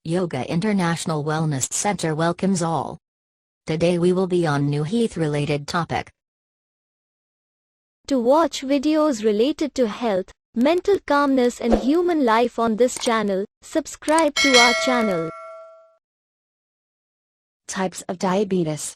Yoga International Wellness Center welcomes all. Today we will be on new health-related topic. To watch videos related to health, mental calmness and human life on this channel, subscribe to our channel. Types of diabetes.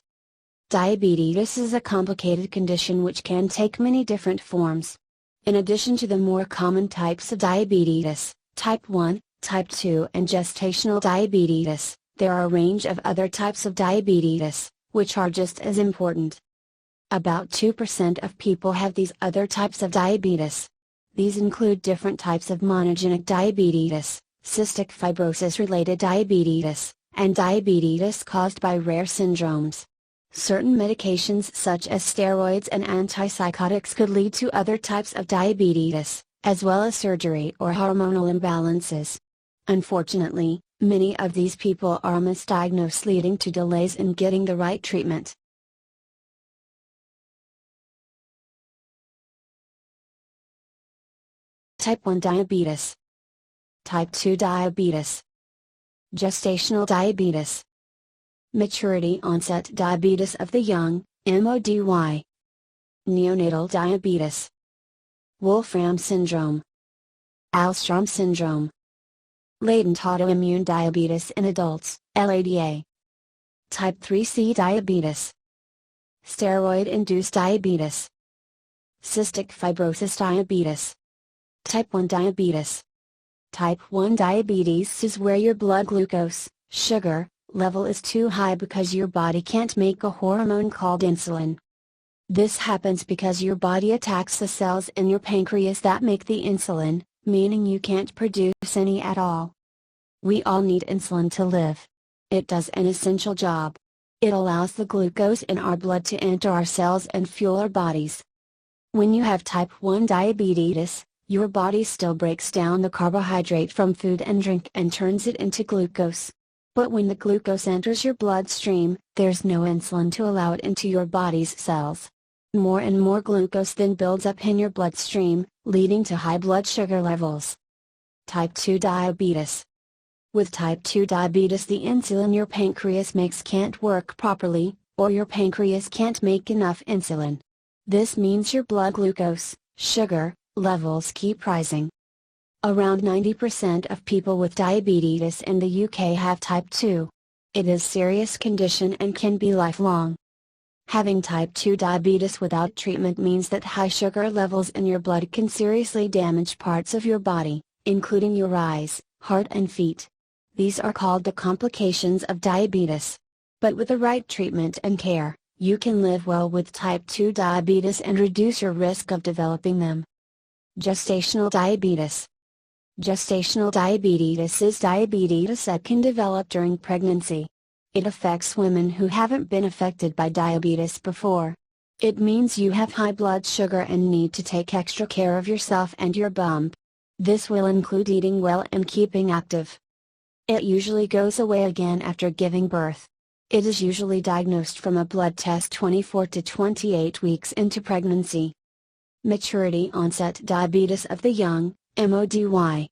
Diabetes is a complicated condition which can take many different forms. In addition to the more common types of diabetes, type 1, type 2 and gestational diabetes, there are a range of other types of diabetes, which are just as important. About 2% of people have these other types of diabetes. These include different types of monogenic diabetes, cystic fibrosis-related diabetes, and diabetes caused by rare syndromes. Certain medications such as steroids and antipsychotics could lead to other types of diabetes, as well as surgery or hormonal imbalances. Unfortunately, many of these people are misdiagnosed, leading to delays in getting the right treatment. Type 1 diabetes. Type 2 diabetes. Gestational diabetes. Maturity onset diabetes of the young, MODY. Neonatal diabetes. Wolfram syndrome. Alström syndrome. Latent autoimmune diabetes in adults, LADA. Type 3C diabetes. Steroid-induced diabetes. Cystic fibrosis diabetes. Type 1 diabetes. Type 1 diabetes is where your blood glucose, sugar, level is too high because your body can't make a hormone called insulin. This happens because your body attacks the cells in your pancreas that make the insulin, meaning you can't produce any at all. We all need insulin to live. It does an essential job. It allows the glucose in our blood to enter our cells and fuel our bodies. When you have type 1 diabetes, your body still breaks down the carbohydrate from food and drink and turns it into glucose. But when the glucose enters your bloodstream, there's no insulin to allow it into your body's cells. More and more glucose then builds up in your bloodstream, leading to high blood sugar levels. Type 2 diabetes. With type 2 diabetes, the insulin your pancreas makes can't work properly, or your pancreas can't make enough insulin. This means your blood glucose, sugar, levels keep rising. Around 90% of people with diabetes in the UK have type 2. It is a serious condition and can be lifelong. Having type 2 diabetes without treatment means that high sugar levels in your blood can seriously damage parts of your body, including your eyes, heart and feet. These are called the complications of diabetes. But with the right treatment and care, you can live well with type 2 diabetes and reduce your risk of developing them. Gestational diabetes. Gestational diabetes is diabetes that can develop during pregnancy. It affects women who haven't been affected by diabetes before. It means you have high blood sugar and need to take extra care of yourself and your bump. This will include eating well and keeping active. It usually goes away again after giving birth. It is usually diagnosed from a blood test 24 to 28 weeks into pregnancy. Maturity onset diabetes of the young, MODY.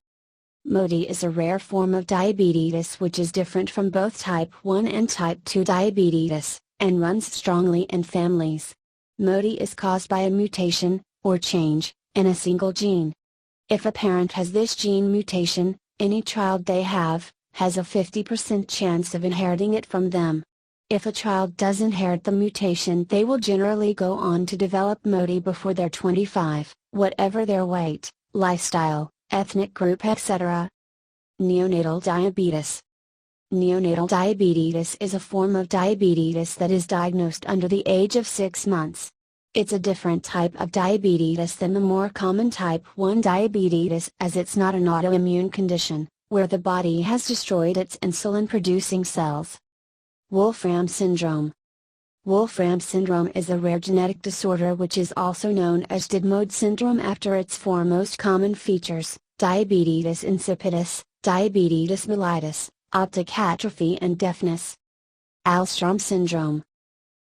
MODY is a rare form of diabetes which is different from both type 1 and type 2 diabetes, and runs strongly in families. MODY is caused by a mutation, or change, in a single gene. If a parent has this gene mutation, any child they have, has a 50% chance of inheriting it from them. If a child does inherit the mutation, they will generally go on to develop MODY before they're 25, whatever their weight, lifestyle, ethnic group, etc. Neonatal diabetes. Neonatal diabetes is a form of diabetes that is diagnosed under the age of 6 months. It's a different type of diabetes than the more common type 1 diabetes, as it's not an autoimmune condition, where the body has destroyed its insulin-producing cells. Wolfram syndrome. Wolfram syndrome is a rare genetic disorder which is also known as Diabetics syndrome after its four most common features: diabetes insipidus, diabetes mellitus, optic atrophy and deafness. Alström syndrome.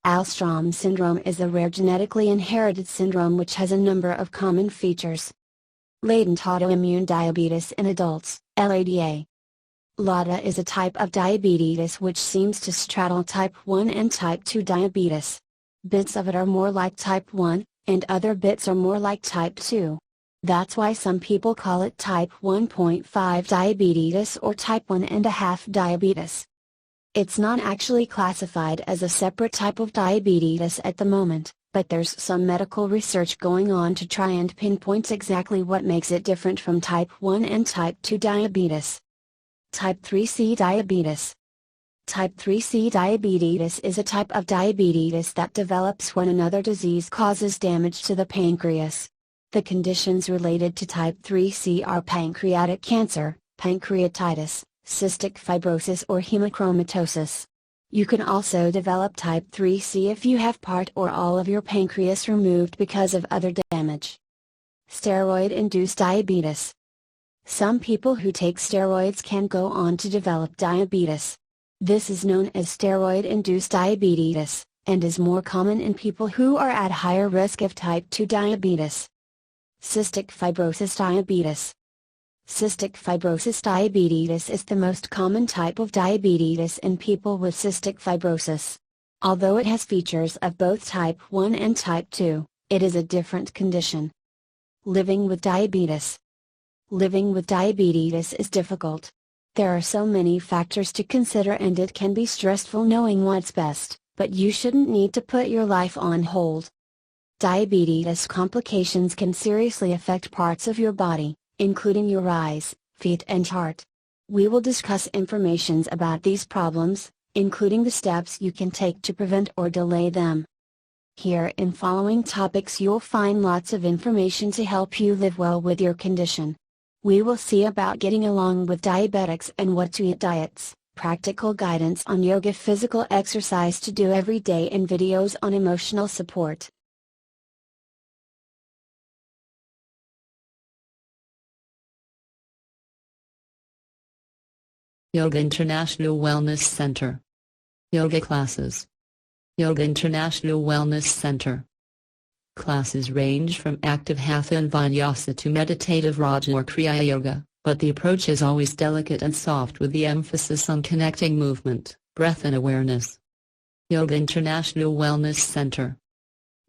Alström syndrome is a rare genetically inherited syndrome which has a number of common features. Latent autoimmune diabetes in adults, LADA. LADA is a type of diabetes which seems to straddle type 1 and type 2 diabetes. Bits of it are more like type 1, and other bits are more like type 2. That's why some people call it type 1.5 diabetes or type 1.5 diabetes. It's not actually classified as a separate type of diabetes at the moment, but there's some medical research going on to try and pinpoint exactly what makes it different from type 1 and type 2 diabetes. Type 3C diabetes. Type 3C diabetes is a type of diabetes that develops when another disease causes damage to the pancreas. The conditions related to type 3C are pancreatic cancer, pancreatitis, cystic fibrosis or hemochromatosis. You can also develop type 3C if you have part or all of your pancreas removed because of other damage. Steroid-induced diabetes. Some people who take steroids can go on to develop diabetes. This is known as steroid-induced diabetes, and is more common in people who are at higher risk of type 2 diabetes. Cystic fibrosis diabetes. Cystic fibrosis diabetes is the most common type of diabetes in people with cystic fibrosis. Although it has features of both type 1 and type 2, it is a different condition. Living with diabetes. Living with diabetes is difficult. There are so many factors to consider and it can be stressful knowing what's best, but you shouldn't need to put your life on hold. Diabetes complications can seriously affect parts of your body, including your eyes, feet and heart. We will discuss information about these problems, including the steps you can take to prevent or delay them. Here in following topics you'll find lots of information to help you live well with your condition. We will see about getting along with diabetics and what to eat diets, practical guidance on yoga, physical exercise to do every day and videos on emotional support. Yoga International Wellness Center. Yoga classes. Yoga International Wellness Center. Classes range from active hatha and vinyasa to meditative raja or kriya yoga, but the approach is always delicate and soft with the emphasis on connecting movement, breath and awareness. Yoga International Wellness Center.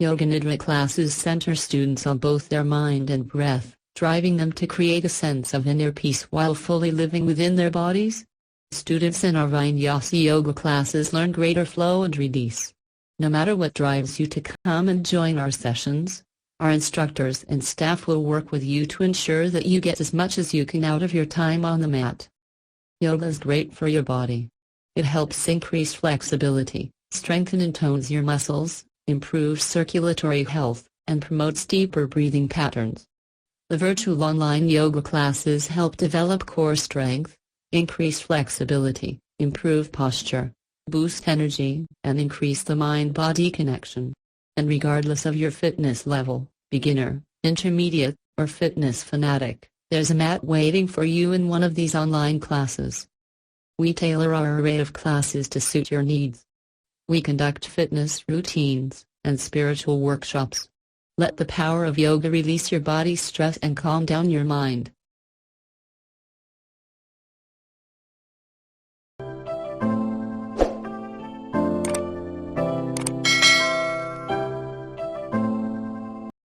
Yoga Nidra classes center students on both their mind and breath, driving them to create a sense of inner peace while fully living within their bodies. Students in our Vinyasa yoga classes learn greater flow and release. No matter what drives you to come and join our sessions, our instructors and staff will work with you to ensure that you get as much as you can out of your time on the mat. Yoga is great for your body. It helps increase flexibility, strengthen and tones your muscles, improves circulatory health, and promotes deeper breathing patterns. The virtual online yoga classes help develop core strength, increase flexibility, improve posture, boost energy, and increase the mind-body connection. And regardless of your fitness level, beginner, intermediate, or fitness fanatic, there's a mat waiting for you in one of these online classes. We tailor our array of classes to suit your needs. We conduct fitness routines and spiritual workshops. Let the power of yoga release your body's stress and calm down your mind.